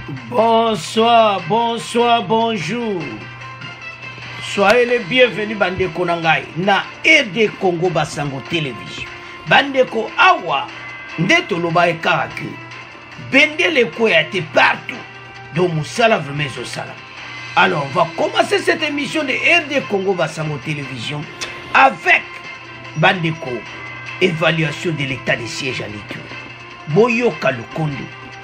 Bonsoir, bonsoir, bonjour. Soyez les bienvenus Bandeko Nangai na RD Congo Basango Télévision. Bandeko awa ndeto loba ekaraku. Bendele koyate partout. Donc Moussala vraiment Sala. Alors on va commencer cette émission de RD Congo Basango Télévision avec Bandeko évaluation de l'état de siège à l'État. Boyoka Lukonde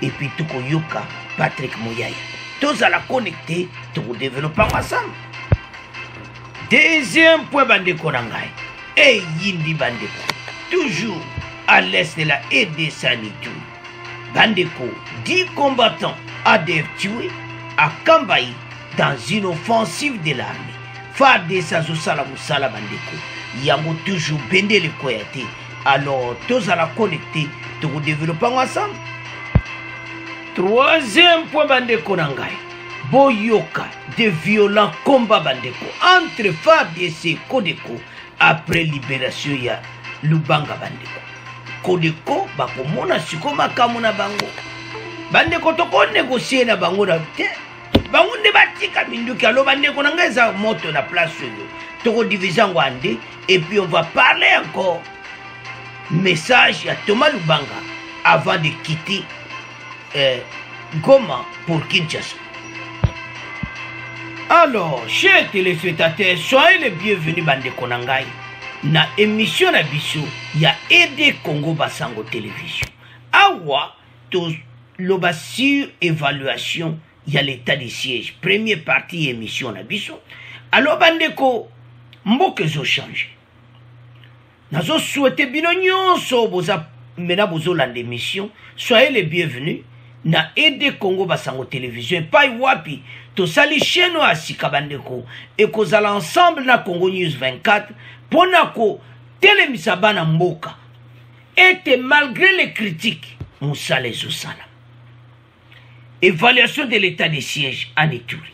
et puis Tuko Yoka Patrick Mouyaya. Tous à la connecter, tout développement ensemble. Deuxième point Bandeko Nangai. Et Yindi Bandeko. Toujours à l'est de la RD Sanitou. Bandeko, 10 combattants ADF tués à Kambaï dans une offensive de l'armée. Fade Sazo Salamoussala Bandeko. Yango toujours bende le koyate. Alors, tous à la connecter, tout développement ensemble. Troisième point Bandeko Nangai. Boyoka de violents combats Bandeko entre FARDC et Kodeko après libération ya Lubanga Bandeko. Kodeko bakomona sikoma kamuna bango. Bandeko toko négocier na bango na te. Bango ne batika minduki alo Bandeko Nangai za moto na place yo. Toko diviser ngwande et puis on va parler encore. Message à Thomas Lubanga avant de quitter Goma pour Kinshasa. Alors, chers téléspectateurs, soyez les bienvenus Bandeko Nangai. Na émission na biso, ya RD Congo Basango Télévision. Awa, to loba sur évaluation, ya l'état de siège. Première partie émission na biso. Alors Bandeko, mboke zo changé. Nazo souhaité bino nyonso boza mena bozo la émission. Soyez les bienvenus. Na RD Congo Basango Télévision. Pas wapi. To sali chaîne à Sika Bandeko. Et qu'on a ensemble na Congo News 24. Ponako télémisa bana mboka. Et malgré les critiques, Moussa les Osala. Évaluation de l'état de siège en Ituri.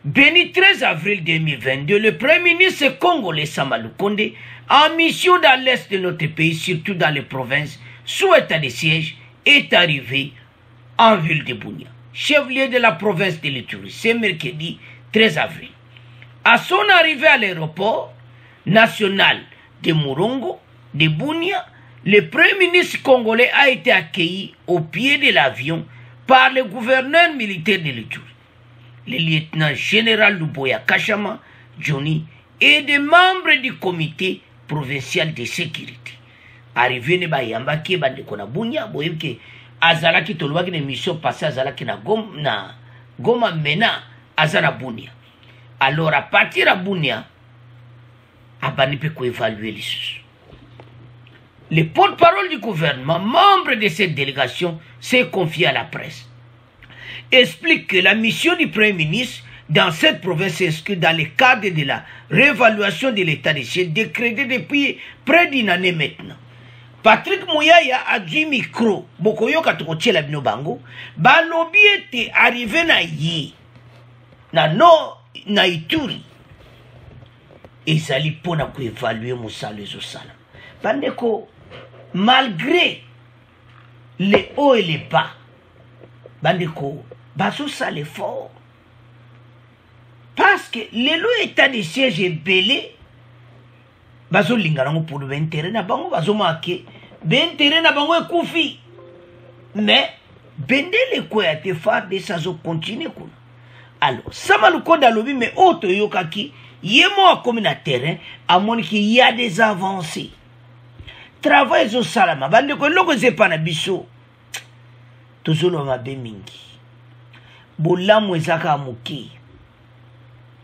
Béni 13 avril 2022, le Premier ministre congolais Samalou Konde, en mission dans l'est de notre pays, surtout dans les provinces, sous état de siège, est arrivé en ville de Bunia, chef-lieu de la province de l'Ituri, c'est mercredi 13 avril. À son arrivée à l'aéroport national de Murongo, de Bunia, le Premier ministre congolais a été accueilli au pied de l'avion par le gouverneur militaire de l'Ituri, le lieutenant général Luboya Kachama, Johnny, et des membres du comité provincial de sécurité. Arrivé ne ba yambaki Bandeko na Bunia, boyebke azalaki tolobaki na mission passée azalaki na Goma mena azana Bunia. Alors à partir de Bunia, abani peut évaluer les choses. Le porte-parole du gouvernement, membre de cette délégation, s'est confié à la presse. Explique que la mission du Premier ministre dans cette province s'inscrit dans le cadre de la réévaluation de l'état de siège décrété depuis près d'une année maintenant. Patrick Mouyaya a dit micro, Bokoyo Katokoche la bino bango, balobi était arrivé na yi, na Ituri. Et ça li pona ko évaluer Moussa les Osala. Bandeko, malgré les hauts et les bas, Bandeko, baso ça l'effort. Parce que le état de siège est belé, baso lingarango pour le intérêt na bango, baso marqué, ben intérêt na bango est koufi. Mais, bende le quoi te faire de ça zo continue kuna. Alors, ça m'a le code à l'obi, mais autre yokaki, yémo comme na terrain, à mon qu'il y a des avancées. Travail zo salama, bande ko loko zepa na biso. Tozolo mabe mingi. Bolamu ezaka amuki.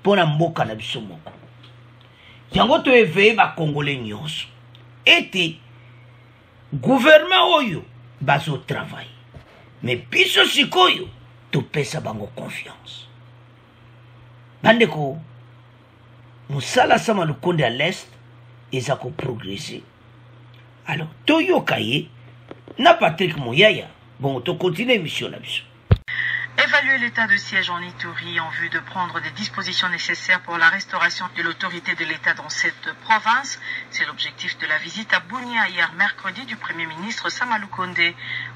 Pona mboka na biso moko. Yango to éveillé ba Congolais nyonso. Ete gouvernement oyo bazo travail. Mais biso sikoyo to pesa bango confiance. Bandeko Moussala Sama Lukonde à l'est ezako progresser. Alors Toyo Kaye na Patrick Mouyaya bon to continuer mission na biso. Évaluer l'état de siège en Ituri en vue de prendre des dispositions nécessaires pour la restauration de l'autorité de l'État dans cette province. C'est l'objectif de la visite à Bunia hier mercredi du Premier ministre Sama Lukonde.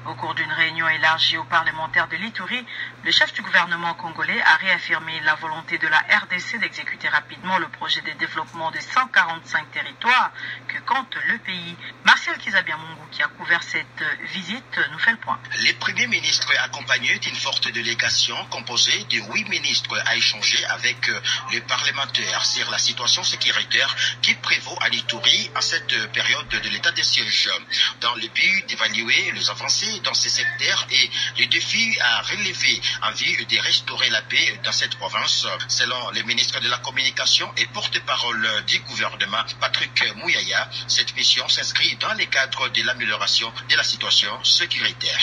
Au cours d'une réunion élargie aux parlementaires de l'Ituri, le chef du gouvernement congolais a réaffirmé la volonté de la RDC d'exécuter rapidement le projet de développement de 145 territoires que compte le pays. Martial Kizabiamungu, qui a couvert cette visite, nous fait le point. Le Premier ministre, accompagné d'une forte délégation composée de 8 ministres, a échangé avec les parlementaires sur la situation sécuritaire qui prévaut à l'Ituri en cette période de l'état de siège, dans le but d'évaluer les avancées dans ces secteurs et les défis à relever en vue de restaurer la paix dans cette province. Selon le ministre de la Communication et porte-parole du gouvernement, Patrick Mouyaya, cette mission s'inscrit dans le cadre de l'amélioration de la situation sécuritaire.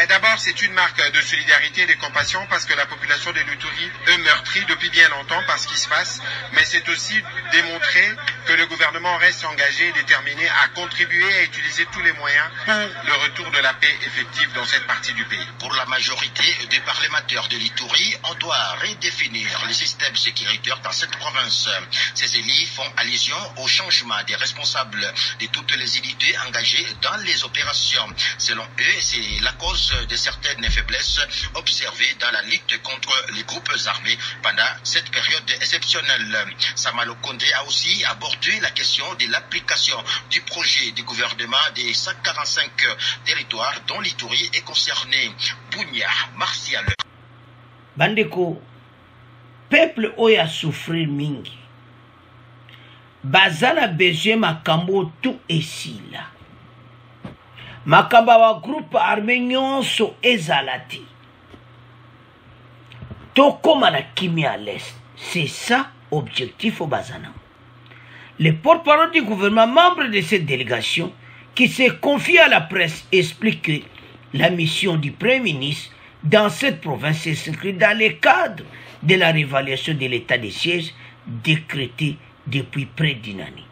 D'abord, c'est une marque de solidarité et de compassion parce que la population de l'Ituri est meurtrie depuis bien longtemps par ce qui se passe, mais c'est aussi démontrer que le gouvernement reste engagé et déterminé à contribuer à utiliser tous les moyens pour le retour de la paix effective dans cette partie du pays. Pour la majorité des parlementaires de l'Ituri, on doit redéfinir le système sécuritaire dans cette province. Ces élus font allusion au changement des responsables de toutes les unités engagées dans les opérations. Selon eux, c'est la cause de certaines faiblesses observées dans la lutte contre les groupes armés pendant cette période exceptionnelle. Sama Lukonde a aussi abordé la question de l'application du projet du gouvernement des 145 territoires dont l'Ituri est concerné. Bunia, Martial. Bandeko, peuple oya souffrir mingi. Bazana besoin makambo tout esila. Makamba wa groupe armé nyonso ezalati. Tokoma na kimi à l'est. C'est ça objectif au Bazana. Le porte-parole du gouvernement, membre de cette délégation, qui s'est confié à la presse, explique que la mission du Premier ministre dans cette province s'inscrit dans le cadre de la réévaluation de l'état de siège décrété depuis près d'une année.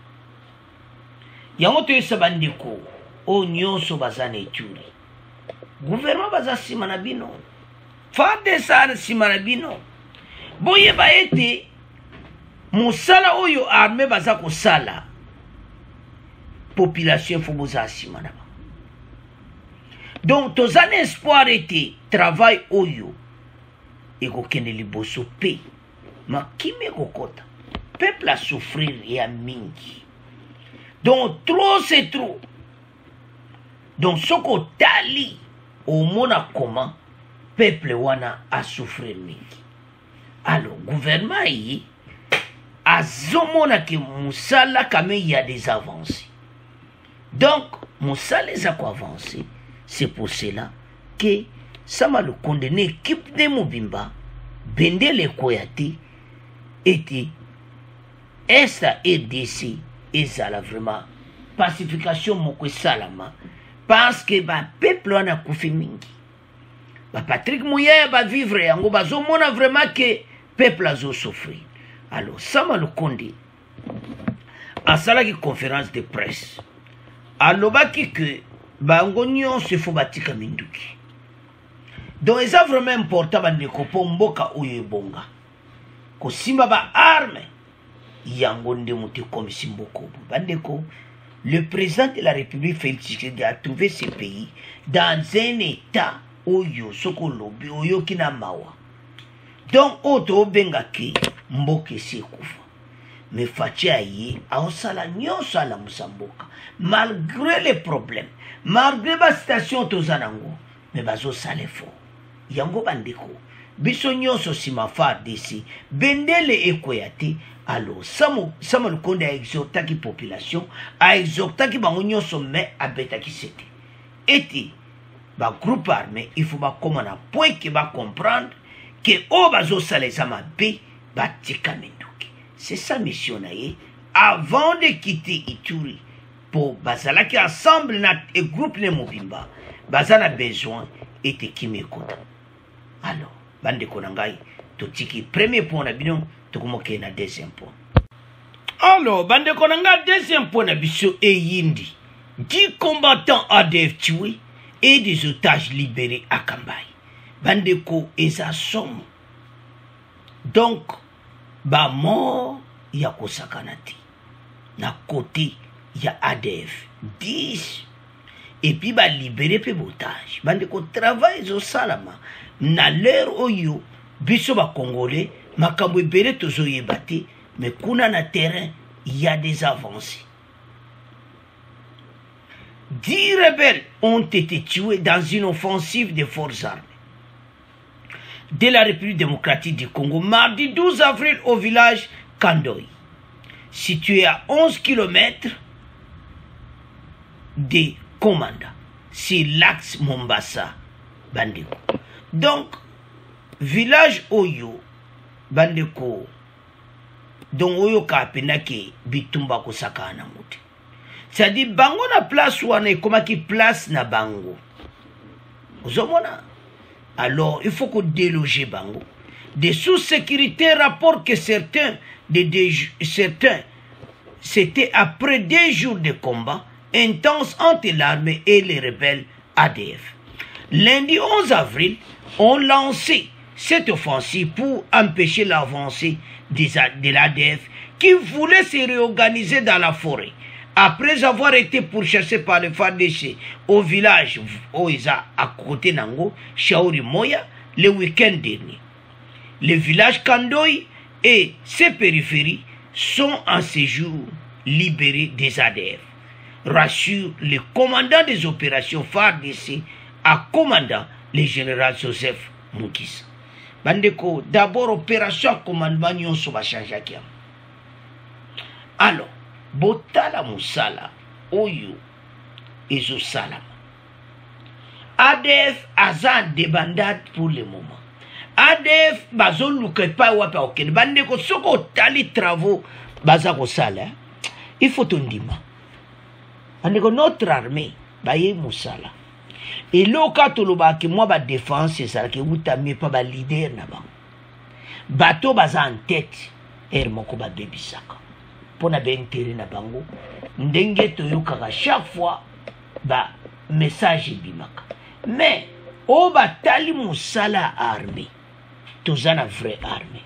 Yamoto Sabandeko, o nyonso bazana Ituri. Gouvernement baza simanabino. Fade sa simanabino. Boye ba ete musala oyo armé baza ko sala. Population foboza simanaba. Donc tous un espoir était travail oyo et kokende liboso pe ma kimi kokota peuple a souffrir ya mingi. Donc trop c'est trop. Donc soko tali au mona comment peuple wana a souffrir mingi. Alors gouvernement yi azomona ke musala quand même il y a des avancées. Donc musala les a quoi avancer. C'est pour cela que Sama Lukonde équipe de Mobimba, Bendele Koyate, était esta RDC et ça vraiment pacification moko salama parce que ba peuple wana kufi mingi. Ba Patrick Mouyaya ba vivre yango bazomona vraiment que peuple azo souffrir. Alors Sama Lukonde a salaki conférence de presse. Alobaki que bango nyonso faut batika minduki. Donc c'est vraiment important bandeko po mboka oyo ebonga. Ko simba ba arme yango nde muti comme simboko. Bandeko, le président de la République Félix Tshisekedi a trouvé ce pays dans un état oyo soko lobi oyo kina mawa. Donc auto bengaki mboke se kufa. Mais fatia yi aosala nyonso ala musamboka malgré les problèmes. Malgré la situation tozanango, mais bazo sale fo. Yango bandeko, biso nyonso sima FARDC, Bendele Ekoyate, alors Sama Lukonde a exhorté la population, a exhorté ki bango nyonso mais a beta ki sete. Et ba groupe armé, il faut ba comment na point que ba comprendre que o bazo sale sama be ba tika mendoki. C'est sa mission naie avant de quitter Ituri. Pour bazala qui ensemble na et groupe ne Mobimba bazana besoin était qui m'écoute. Alors bande konangai to tiki premier point na bino to komoke na deuxième point. Alors bande konanga deuxième point na biso e yindi 10 combattants ADF tués et des otages libérés à Kambaï. bandeko eza somme. Donc ba mort ya kosakana te na côté ya ADF 10 et puis ba libérer pe botage bandeko travail zo salama na l'heure oyo biso ba congolais makambo ebele tozo yebate mais kuna na terrain il y a des avancées. 10 rebelles ont été tués dans une offensive des forces armées de la République démocratique du Congo mardi 12 avril au village Kandoyi, situé à 11 km de Komanda, sur l'axe Mombasa-Bandeko. Donc, village Oyo, Bandeko, donc Oyo Kapenake, Bitumba Kosaka Anamote. C'est-à-dire, Bango na place wana comme qui place na Bango. Vous avez. Alors, il faut qu'on déloge Bango. Des sous-sécurités rapportent que certains, c'était après 2 jours de combat intense entre l'armée et les rebelles ADF. Lundi 11 avril, on lancé cette offensive pour empêcher l'avancée de l'ADF qui voulait se réorganiser dans la forêt. Après avoir été pourchassé par les FARDC au village Oiza à côté Nango, Shaori Moya, le week-end dernier. Le village Kandoyi et ses périphéries sont en séjour libérés des ADF. Rassure le commandant des opérations FARDC à commandant le général Joseph Mukisa. Bandeko, d'abord opération commandement nyonso ba changer kiam. Alors, botala musala oyo ezo salama. ADF azan débandade pour le moment. ADF bazon luke pa wapa okene bandeko soko tali travaux baza ko sala. Il faut tondima. Bandeko notre armée baye musala. Et là ka toloba ki moi ba défense ça que utami pa ba leader na ba. Bato baza en tête moko ba bebisaka. Pona bentere na bango ndenge toyokaka chaque fois ba message bimaka mais o batali musala armée tozana vraie armée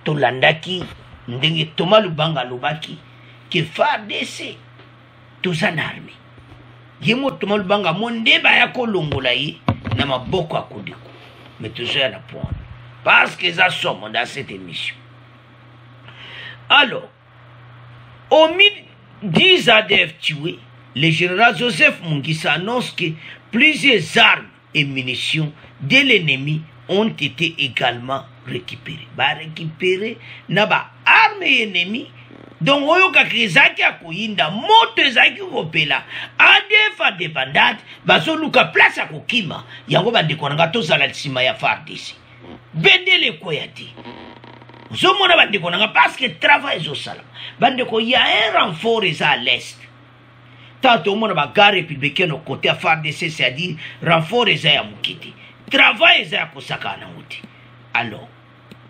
tolandaki ndenge Thomas Lubanga lobaki ke FARDC tozana armée yemo Thomas Lubanga mondeba ya kolongola yi na maboko akudiko mais tozana na point parce que ça somme dans cette émission. Alors au milieu 10 ADF tués, le général Joseph Mukisa annonce que plusieurs armes et munitions de l'ennemi ont été également récupérées. Récupérer naba armes et ennemis donc oyoka kezaki akoyinda moto ezaki kopela ADF a débandade bazoluka place akokima yango bandeko nanga tozala nsima ya FARDC bedele koyati. Zomona bandeko nanga parce que travail au salam. Bandeko il y a un renfort à l'est. Tant au monde ba gare républicaine au côté à FARDC c'est-à-dire renfort à Mukiti. Travail à Kosaka na uti. Alors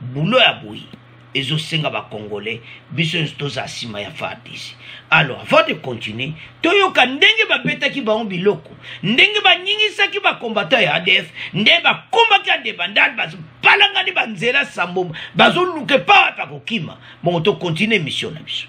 boulot ya boui ezo senga ba congolais biso toza sima ya FARDC. Alors avant de continuer toyoka ndenge ba betaki ba biloko ndenge ba nyingisa ki ba combattant ya ADF ndenge ba kombaki ya débandade ba balanga ni banzela sambo bazo luke pa pa kokima bon to continuer mission na biso.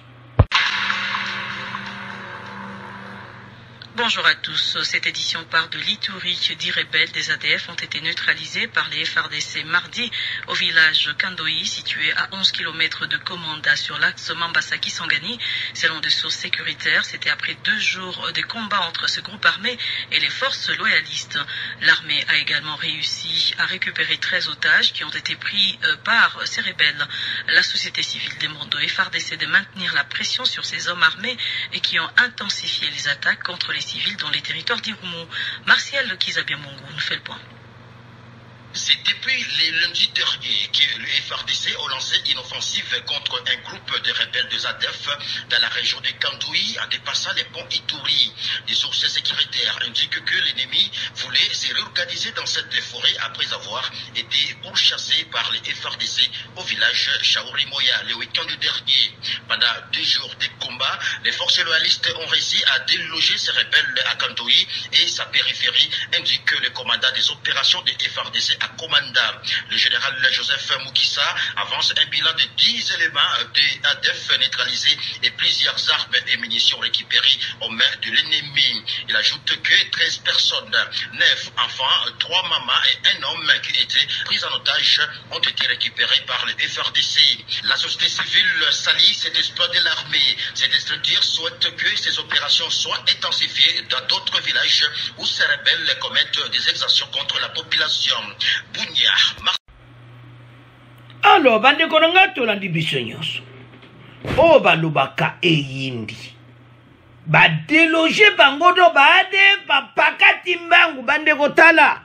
Bonjour à tous. Cette édition part de l'Ituri. 10 rebelles des ADF ont été neutralisés par les FARDC mardi au village Kandoyi, situé à 11 km de Komanda sur l'axe Mambasa-Kisangani. Selon des sources sécuritaires, c'était après 2 jours de combat entre ce groupe armé et les forces loyalistes. L'armée a également réussi à récupérer 13 otages qui ont été pris par ces rebelles. La société civile demande aux FARDC de maintenir la pression sur ces hommes armés et qui ont intensifié les attaques contre les civils dans les territoires d'Irumu. Martial Kizabiamungu nous fait le point. C'est depuis le lundi dernier que le FARDC a lancé une offensive contre un groupe de rebelles de ZADF dans la région de Kandoui en dépassant les ponts Ituri. Des sources sécuritaires indiquent que l'ennemi voulait se réorganiser dans cette forêt après avoir été pourchassé par les FARDC au village Chaourimoya le week-end dernier. Pendant 2 jours de combat, les forces loyalistes ont réussi à déloger ces rebelles à Kandoui et sa périphérie, indique le commandant des opérations de FARDC à Komanda. Le général Joseph Moukissa avance un bilan de 10 éléments de ADF neutralisés et plusieurs armes et munitions récupérées aux mains de l'ennemi. Il ajoute que 13 personnes, 9 enfants, 3 mamans et un homme qui étaient pris en otage ont été récupérés par le FARDC. La société civile salit cet exploit de l'armée. Cette structure souhaite que ces opérations soient intensifiées dans d'autres villages où ces rebelles commettent des exactions contre la population. Alors, bande konanga tolandi biso nyonso. O balubaka eyindi. Ba déloger bango do baade pakati mbangu bande kotala.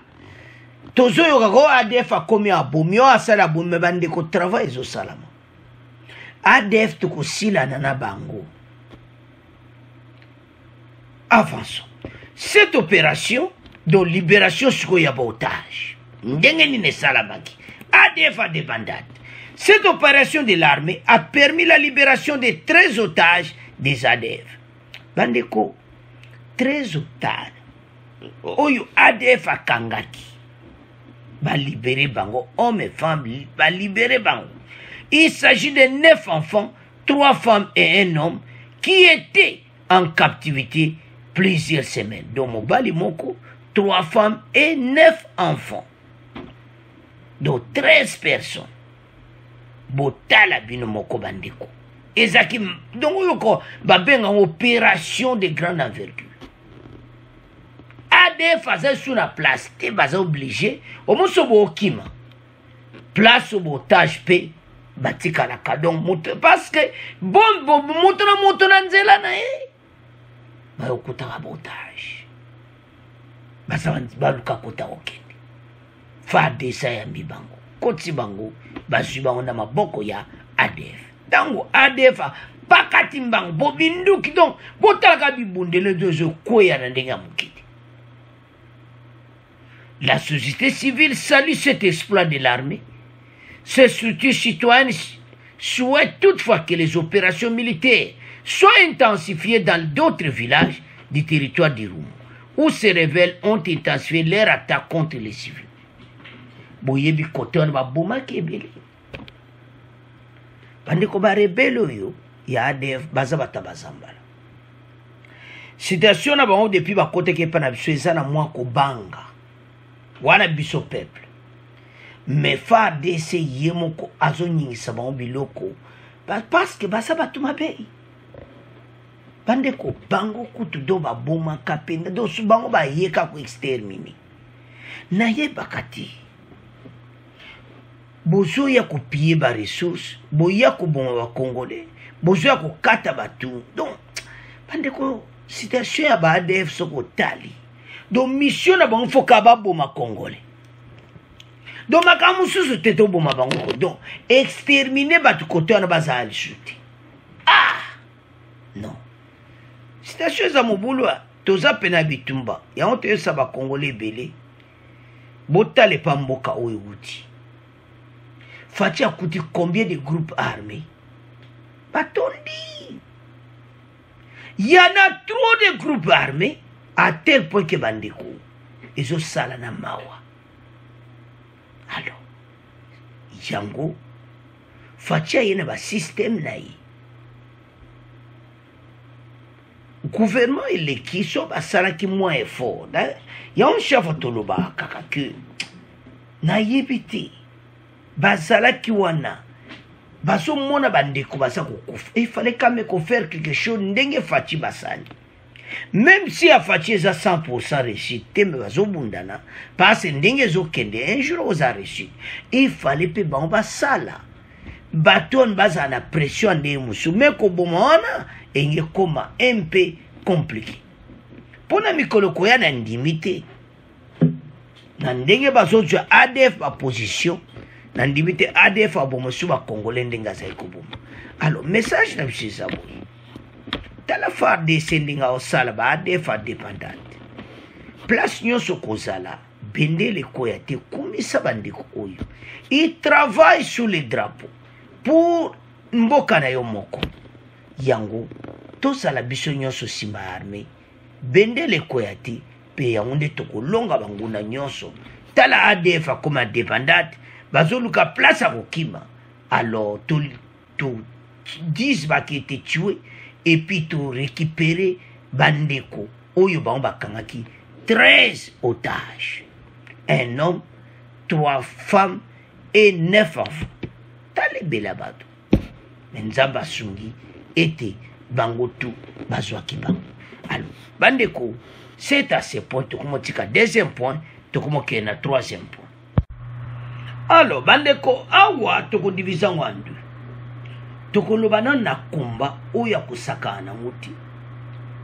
Tozo yoko ADF akomi abomi o asala abomi bande ko travail zo salama. ADF to ko sila na bango. Avançons. Cette opération de libération sur yaba otage. ADF a des bandades. Cette opération de l'armée a permis la libération de 13 otages des ADF. Bandeko, 13 otages. Oyo ADF a kangaki. Va libérer bango, hommes et femmes, va libérer bango. Il s'agit de 9 enfants, 3 femmes et un homme qui étaient en captivité plusieurs semaines. Donc, Mobali Moko, 3 femmes et 9 enfants. Donc 13 personnes. Botala bino moko bandeko. Ezaki donc yoko babenga opération de grande envergure. ADF faisait sur la place, te baza obligé au moins sobo okima. Place au otage pe batika la kadon parce que bon motona nzela na e. Ba okutaka otage. Basa baluka kota okende. Fadesa ya mibango koti bango bazwi bango na maboko ya ADF. Dango ADF pakati mbango bobinduki donc botalaka bibundele dozo koya na ndenge ya mokili. La société civile salue cet exploit de l'armée. Ces structures citoyennes souhaitent toutefois que les opérations militaires soient intensifiées dans d'autres villages du territoire du Roumo, où ces rebelles ont intensifié leur attaque contre les civils. Boyebi koton ba boma kebele. Bandeko ba rebelo yo ya ADF bazabata bazambala. Situation na bango depuis ba kote ke pa na biso eza na mwa ko banga. Wana biso peuple. Mais FARDC yemoko azonyingisa bango biloko parce que basabatu mabei. Bandeko bango kutu do ba boma kapenda do su bango ba yeka ko exterminer. Na yeba kati. Bozo ya kopiller ba ressources, boya ko bon wa congolais, bozo ya ko kata batu. Donc bandeko situation ya ba ADF soko tali. Donc mission na bango foka ba boma congolais. Donc makamu susu teto boma bango. Donc exterminer batu koto na bazali chuti. Ah non. Situation za mobulu toza pena bitumba. Ya onte sa ba congolais belé. Botale pa mboka oyo wuti. Fati a coûté combien de groupes armés? Batondi. Il y en a trop de groupes armés à tel point que bandeko. Ils ont salana mawa. Alors, Yango, Fati a yena ba système naï. Gouvernement et l'équipe sont à salaki moins effort. Il y a un chef autoloba kaka que na yebiti. Bazala kiwana baso mona bandeko basa kokufa. Il fallait quand même faire quelque chose ndenge Fati basani. Même si a Fati eza 100% réussite, mais baso bundana parce ndenge zo kende un jour aux a réussi. Il fallait pe ba basala. Baton baza na pression de musu mais ko bomona enge koma un peu compliqué. Pona mikolo koya na ndimité. na ndenge bazozwa ADF ba position na ndimite ADF abomosu ba congolais ndenga za ekoboma. Alors message na bisisa bo tala FARDC ndinga osala ba ADF indépendante place nyonso kozala bendele koya te kumisa bandeko oyo. Il travaille sous les drapeaux pour mboka na yo moko yango tosala biso nyonso sima armée bendele koya te pe yango nde tokolonga banguna nyonso tala ADF comme indépendante bazoluka place à kokima. Alors to 10 qui étaient tués et puis to récupérer bandeko oyo bango bakangaki 13 otages, un homme, 3 femmes et 9 enfants. Tale bela bato nzamba sungi ete bango tu bazwaki bango. Alors bandeko, c'est à ce point tokomotika deuxième point tokomoke na troisième point. Alors bandeko awa tokodivisa ngwandu tokolobana na komba oya kosakana muti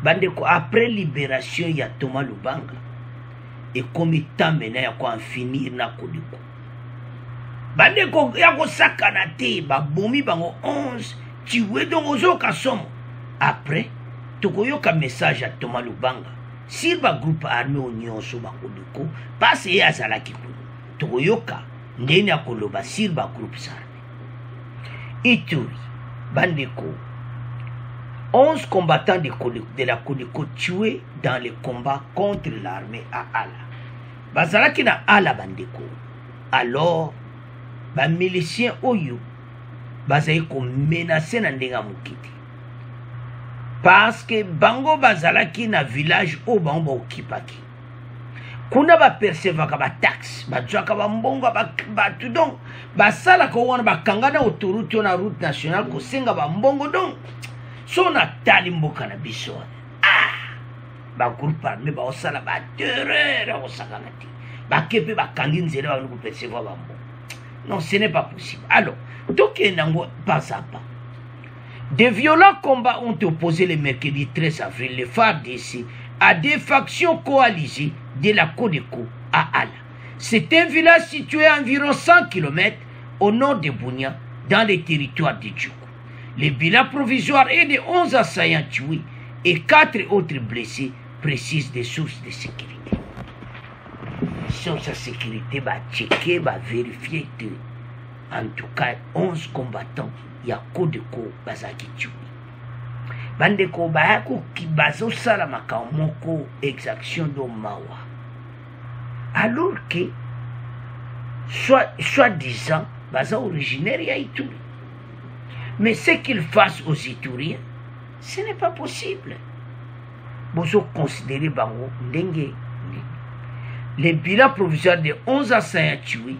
bandeko après libération ya Thomas Lubanga et comme tamena ya ko en finir na kodiko bandeko ya kosakana te babomi bango 11 tué donc ozoka somo. Après tokoyoka message à Thomas Lubanga si ba groupe armé nyonso bakodiko parce ya azalaki ko tokoyoka ndeni akoloba si ba groupe armé Ituri bandeko 11 combattants de la Codeco tués dans les combats contre l'armée à Ala. Bazalaki na Ala bandeko. Alors, ba miliciens oyo bazali ko menacer na ndenga mokiti. Parce que bango bazalaki na village o bango okipaki. Kuna ba percevaka ba taxe, ba zwaka ba mbongo ba tout donc basala ko wana bakangana autoroute na route nationale ko senga ba mbongo donc so na tali mboka na biso ba groupe armé ba osala ba terreur o sakanati ba kepe ba kangi nzela ba ko percevoir ba mbongo. Non, ce n'est pas possible. Alors donc nango pas à pas. Des violents combats ont opposé le mercredi 13 avril les FARDC à des factions coalisées de la Codeco à Ala. C'est un village situé à environ 100 km au nord de Bunia, dans les territoires de Djougou. Le bilan provisoire est de 11 assaillants tués et 4 autres blessés, précisent des sources de sécurité. Sources de sécurité va checker, va vérifier que, en tout cas, 11 combattants, il y a Codeco bazaki tués. Bandeko bayako ki bazo sala makamoko exaction do mawa. Alors que soi-disant baza originaire ya Ituri. Mais ce qu'ils fassent aux Ituriens, ce n'est pas possible. Bozo considérer bango ndenge. Les bilans provisoires de 11 assaillants tués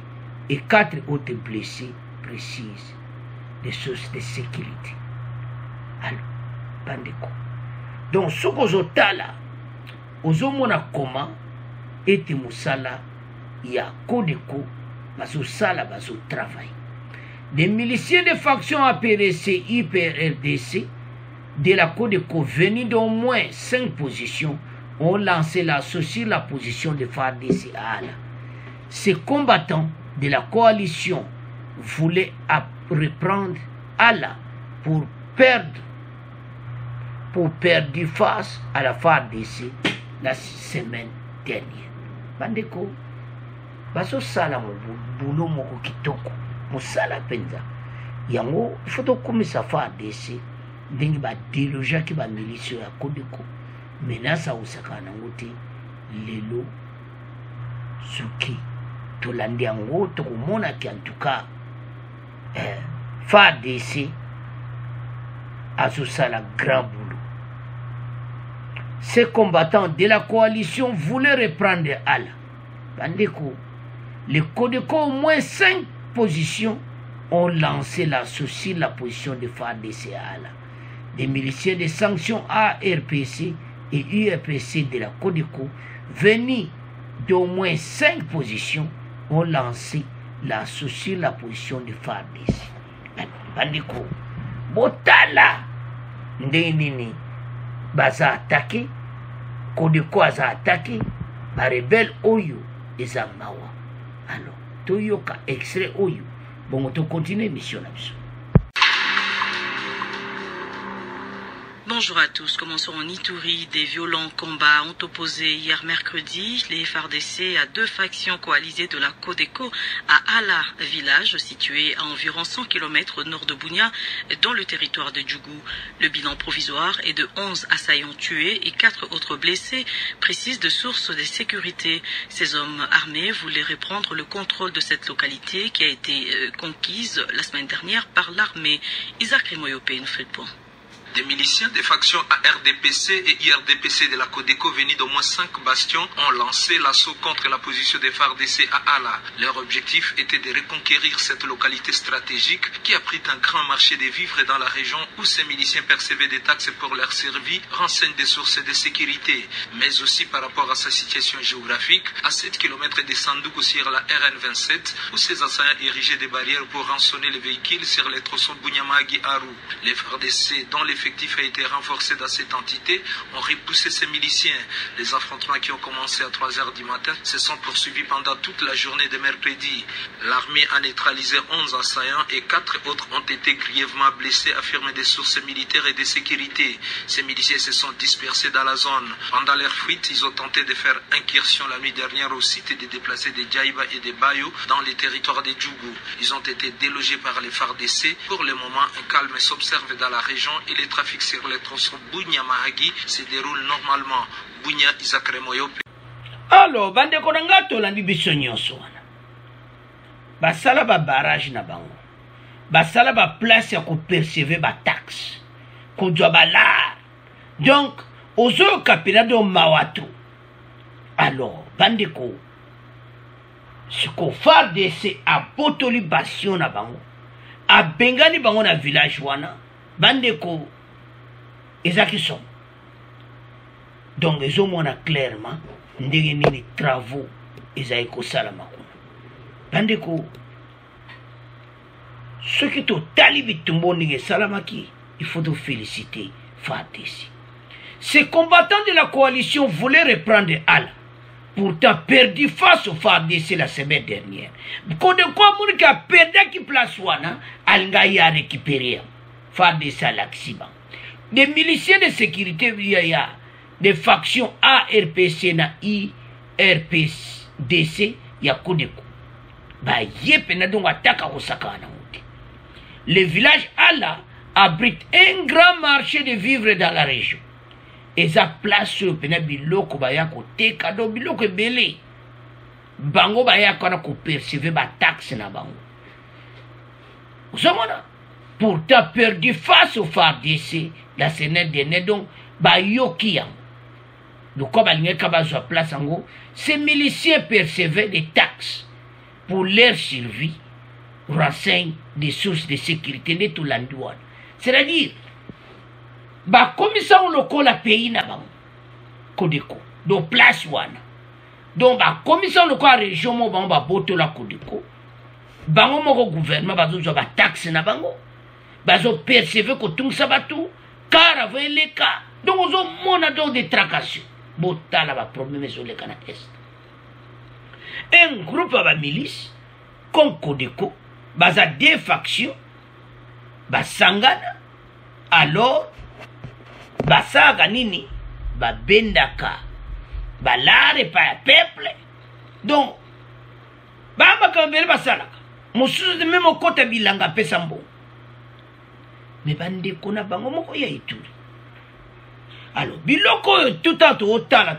et 4 autres blessés précisent des sources de sécurité. Alors bandeko. Donc, ce que vous avez là, vous avez comment et musala ya Codeco, bazo sala bazo travail. Des miliciens de factions APRC, IPRDC de la Codeco venus d'au moins 5 positions ont lancé l'assaut sur la position de FARDC à Ala. Ces combattants de la coalition voulaient reprendre Ala pour perdre face à la FARDC la semaine dernière. Bandeko, baso sala mo boulot moko kitoko, mo sala penza. Yango, il faut comme ça FARDC, ndenge ba déloger ki ba milice ya Codeco. Menace osaka nangote lelo suki tolandi yango tokomona ki en tout cas FARDC asosala grand boulot. Ces combattants de la coalition voulaient reprendre Ala. Bandeko, les Codeco au moins 5 positions ont lancé l'assaut sur la position de FARDC à Ala. Des miliciens de sanctions ARPC et URPC de la Codeco venus d'au moins 5 positions ont lancé l'assaut sur la position de FARDC. Bandeko, botala ndenini baza attaqué, Codeco aza attaqué, ba rebelle oyo eza mawa. Alors toyoka extrait oyo bon to continuer mission na biso. Bonjour à tous. Commençons en Ituri. Des violents combats ont opposé hier mercredi les FARDC à deux factions coalisées de la Codeco à Ala, village situé à environ 100 km au nord de Bunia, dans le territoire de Djougou. Le bilan provisoire est de 11 assaillants tués et 4 autres blessés, précise de sources de sécurité. Ces hommes armés voulaient reprendre le contrôle de cette localité qui a été conquise la semaine dernière par l'armée. Isaac Remoyope nous fait le point. Des miliciens des factions ARDPC et IRDPC de la Codeco venus d'au moins 5 bastions ont lancé l'assaut contre la position des FARDC à Ala. Leur objectif était de reconquérir cette localité stratégique qui abrite un grand marché des vivres dans la région où ces miliciens percevaient des taxes pour leur survie, renseignent des sources de sécurité, mais aussi par rapport à sa situation géographique, à 7 km de Sandougou sur la RN27 où ces assaillants érigeaient des barrières pour rançonner les véhicules sur les tronçons Bunyamagi-Aru. Les FARDC, dont l'effectif a été renforcé dans cette entité, ont repoussé ces miliciens. Les affrontements qui ont commencé à 3 h du matin se sont poursuivis pendant toute la journée de mercredi. L'armée a neutralisé 11 assaillants et 4 autres ont été grièvement blessés, affirment des sources militaires et de sécurité. Ces miliciens se sont dispersés dans la zone. Pendant leur fuite, ils ont tenté de faire incursion la nuit dernière au site des déplacés de Djaïba et de Bayo dans les territoires de Djougou. Ils ont été délogés par les FARDC. Pour le moment, un calme s'observe dans la région et les trafic sur les tronçons Bunya-Mahagi se déroule normalement. Bunya Isaac Remoyope. Alors, bande konanga tolandi biso nyonso wana. Basala ba barrage na bango. Basala ba place ya ko percevoir ba taxe. Ko djoba la. Donc, ozo kapina do mawato. Alors, bande ko ce qu'on fait de ces abotoli bastion na bango. A bengani bango na village wana. Bande ko ezaki sont. Donc les hommes ont clairement des travaux ezaki kosala makuna. Bande ko ce qui totali bitumbo ndenge salamaki, il faut te féliciter FARDC. Ces combattants de la coalition voulaient reprendre Ala, pourtant perdu face au FARDC la semaine dernière. Quand de quoi moun qui a perdu qui place wana, alga y a récupéré FARDC à l'accident. Des miliciens de sécurité via des factions ARPC na IRPDC ya Codeco. Ba yepe na donc attaque au sakana. Le village Ala abrite un grand marché de vivres dans la région. Et ça place sur pena biloko baya kote kado biloko belé. Bango baya kona ko percevoir ba taxe na bango. Uzomona pourtant perdu face au FARDC la semaine dernière donc ba yokia. Donc comme balinga kabazo place ango, ces miliciens percevaient des taxes pour leur survie, renseignent des sources de sécurité de tout l'endroit. C'est-à-dire ba commission local la pays na bango Codeco donc place wana donc ba commission local région mo bango ba boto la Codeco bango moko gouvernement bazo ba taxe na bango bazo percevoir ko tungsa batu car avec les cas donc ozo mona donc des tracassions botala ba problème sur le canal est un groupe ba milice comme Codeco baza deux factions ba sangana alors basaga nini babendaka balare pa peuple donc bamba kambele basalaka mususu de même kota bilanga pesa mbo mais bande kona bango moko ya Ituri alors biloko tout à otala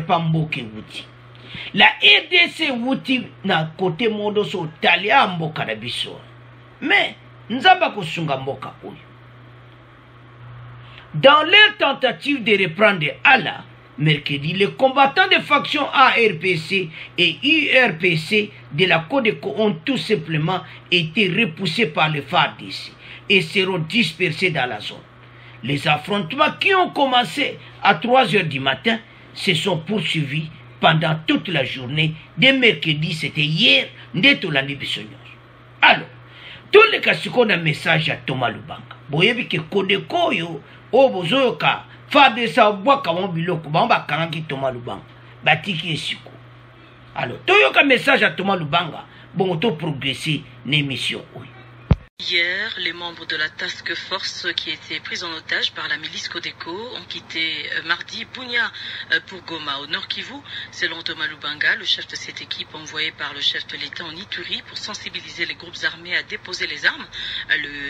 pa mboke wuti la RDC wuti na côté mondo so talia mboka na biso mais nzamba kosunga mboka oyo. Dans leur tentative de reprendre Ala, mercredi, les combattants des factions ARPC et IRPC de la Codeco ont tout simplement été repoussés par les FARDC et seront dispersés dans la zone. Les affrontements qui ont commencé à 3 h du matin se sont poursuivis pendant toute la journée. Dès mercredi, c'était hier, Ndetolani Bissonyor. Alors, tous les cas, qu'on a un message à Thomas Lubanga. Boyebi que Codeco yo, Obozoka, FARDC Boaka Mobiloko, Bamba Karangi Thomas Lubanga, Batiki Esiko. Alors toyoka message à Thomas Lubanga bon to progresser l'émission. Oui. Hier, les membres de la task force qui étaient pris en otage par la milice Codeco ont quitté mardi Bunia pour Goma au Nord Kivu. Selon Thomas Lubanga, le chef de cette équipe envoyé par le chef de l'État en Ituri pour sensibiliser les groupes armés à déposer les armes.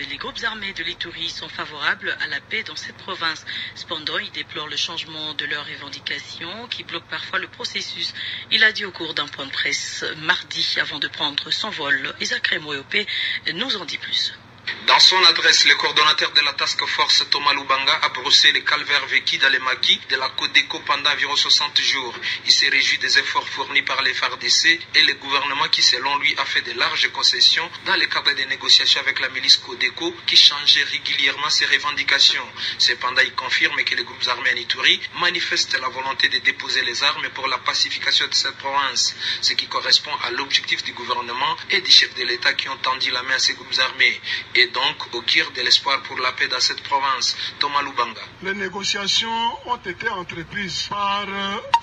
Les groupes armés de l'Ituri sont favorables à la paix dans cette province. Cependant, ils déplorent le changement de leurs revendications qui bloquent parfois le processus. Il a dit au cours d'un point de presse mardi avant de prendre son vol. Isaac Remoyopé nous en dit plus. Dans son adresse, le coordonnateur de la task force Thomas Lubanga a brossé les calvaires vécus dans les maquis de la Codeco pendant environ 60 jours. Il s'est réjoui des efforts fournis par les FARDC et le gouvernement qui, selon lui, a fait de larges concessions dans le cadre des négociations avec la milice Codeco qui changeait régulièrement ses revendications. Cependant, il confirme que les groupes armés en Ituri manifestent la volonté de déposer les armes pour la pacification de cette province, ce qui correspond à l'objectif du gouvernement et du chef de l'État qui ont tendu la main à ces groupes armés. Et donc au cœur de l'espoir pour la paix dans cette province. Thomas Lubanga. Les négociations ont été entreprises par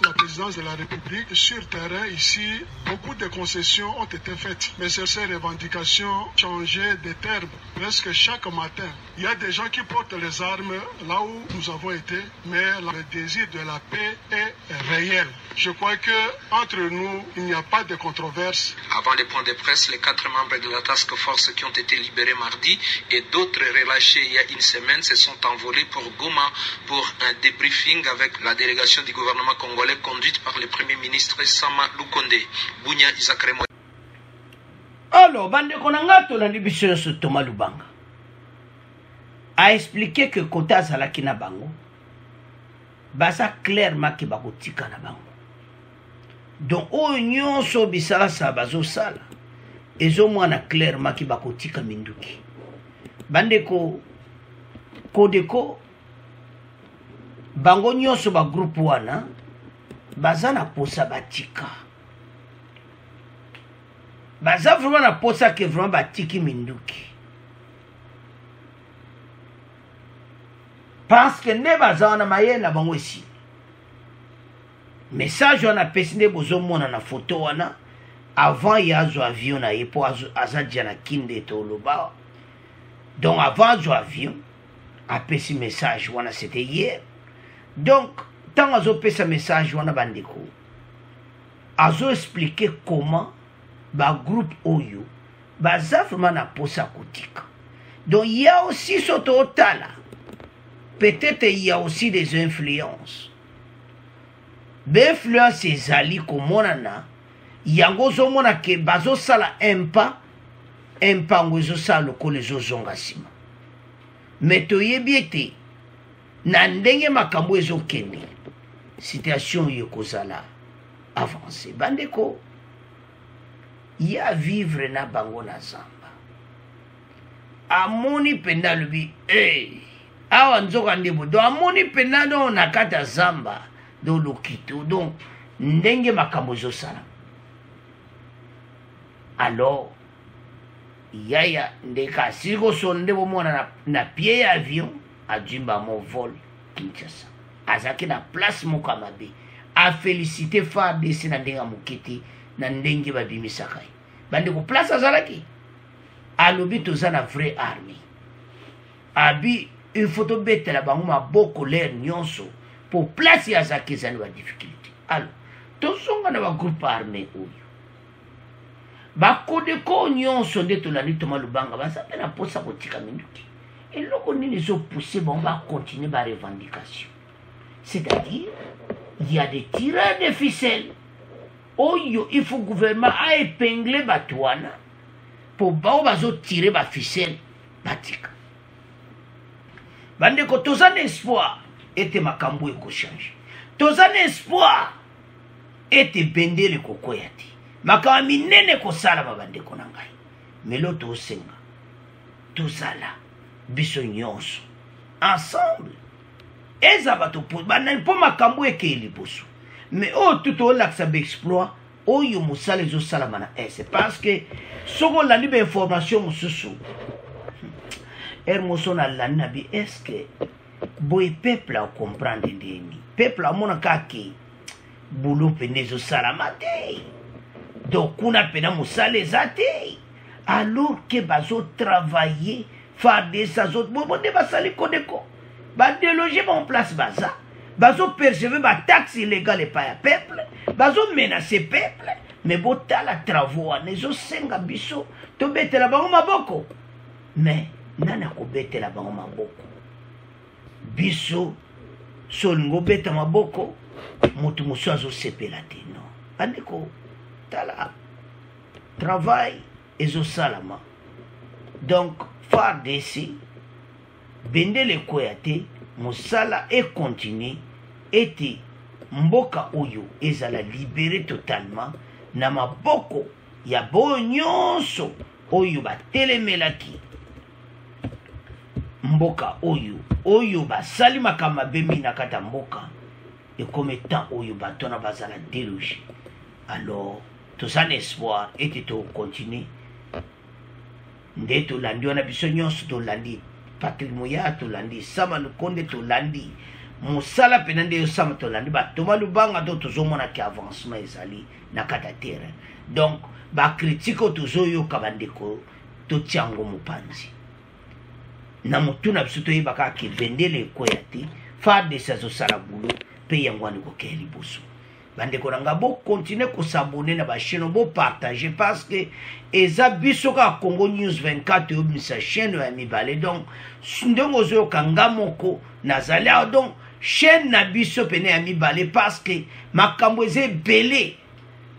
la présidence de la République. Sur terrain, ici, beaucoup de concessions ont été faites. Mais ces revendications changeaient de termes presque chaque matin. Il y a des gens qui portent les armes là où nous avons été, mais le désir de la paix est réel. Je crois qu'entre nous, il n'y a pas de controverse. Avant les points de presse, les 4 membres de la task force qui ont été libérés mardi et d'autres relâchés il y a une semaine se sont envolés pour Goma pour un débriefing avec la délégation du gouvernement congolais conduite par le Premier ministre Sama Lukonde. Bunya Isakremo. Alors, bande konangato na libisyo sur Thomas Lubanga a expliqué que Kota Zalaki na bango basa clairement ki bakotika na bango. Donc oyo nyonso bisala sa bazo sala ezo mwana clairement ki bakotika minduki. Bandeko Codeco bango nyonso ba groupe wana baza na posa batika. Baza vraiment na posa ke vraiment batiki minduki. Parce que ne baza na maye na bango esi. Message wana pesinde bozo mona na photo wana avant yazo avion na yepo azadia na kinde to loba. Donc avant zo avion a pesi message wana c'était hier. Donc tant azo pesa message wana bandeko azo expliquer comment ba groupe oyo baza vraiment na posa kotika. Donc il y a aussi ce total. Peut-être il y a aussi des influences. L'influence ezali komonana yango zomona ke bazo sala impa ngozo sala lokole zozonga sima. Meto yebiete na ndenge makambo ezokende situation yokozala avancé. Bandeko ya vivre na bango na zamba amoni penda lubi awa nzoka ndebo do amoni penda no nakata zamba do lokito donc ndenge makambo ezosala. Alors yaya ndeka siko sonde bomona na pied avion a jimba mon vol Kinshasa azaki na place moko mabe a féliciter FARDC na ndenga mokete na ndenge babimisaka bande ko place azalaki alobi toza na vraie armée abi il faut to betela bango maboko l'air nyonso pour place ya zaki zani ba difficulté. Alors tozonga na ba groupe armé oyo ba Codeco nyonso nde tolandi Thomas Lubanga basape na posa kotika minduki eloko nini zo pousser bon va continuer ba revendication. C'est-à-dire il y a des tireurs de ficelles oyo il faut gouvernement a épingler batouana pour bao bazo tirer ba ficelle batika. Bande ko tozana espoir ete makambo eko changer. Tozana espoir ete bendele kokoyati. Makama minene ko sala babande ko nangai. Melo to senga. Tozala biso nyonso ensemble. Eza bato po bana po makambo ekeli boso. Mais oh tout au lac ça exploit oh yo musala zo sala mana c'est parce que soko la libre information mususu Hermosona la nabi est-ce que boy peuple a comprendre ndeni peuple a mona kaki boulot penezo sala mate donc kuna pena musala ezate alors que bazo travailler faire des autres bonde basali kodeko ba déloger en place baza bazo percevoir ba taxe illégale pa ya peuple bazo menacer peuple mais botala travaux anezo senga biso to betela bango maboko mais nana ko betela bango maboko biso solingo beta maboko mutu musu azo sepela te non andeko tala travail ezo salama donc FARDC bendele koyate musala et continue ete mboka oyo ezala libéré totalement na maboko ya boyo nyonso oyo batelemelaki mboka oyo basali makambo mabe mingi na kati ya mboka ekome temps oyo bato na bazala déloger alors toza na espoir ete tokontinue nde tolandi wana biso nyonso tolandi Patrick Moya tolandi Sama Lukonde tolandi mosala pena nde yosama tolandi batoma lubanga to tozomona ke avancement ezali na kati ya terrain donc bakritike oyo tozoyoka bandeko totiango mopanzi na motu na biso toyebaka ke bendele ekoya te FARDC azosala bulo mpe yango wana ekokea liboso bandeko na nga bokontinue kosabone na bachaine bopartage parce que eza biso kaka Congo News 24 eyobimisa chaîne ya mibale donc ndenge ozoyoka nga moko nazali awa donc chaîne na biso pene ya mibale parce que makambo eza ebele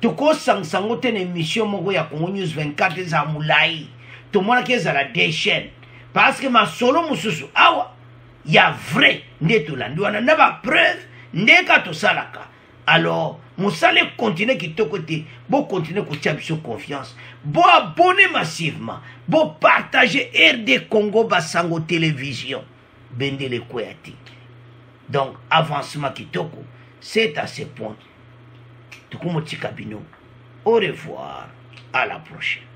tokosangisa yango te na émission moko ya Congo News 24 eza molai tomonaki ezala deux chaînes parce que masolo mosusu awa ya vrai nde tolandi wana na bapreuve nde ka tosalaka alors mosala continue kitoko te bo continue kotia biso confiance bo abonner massivement bo partager RD Congo Basango télévision bendele koyati donc avancement kitoko c'est à ce point tukumotika bino au revoir à la prochaine.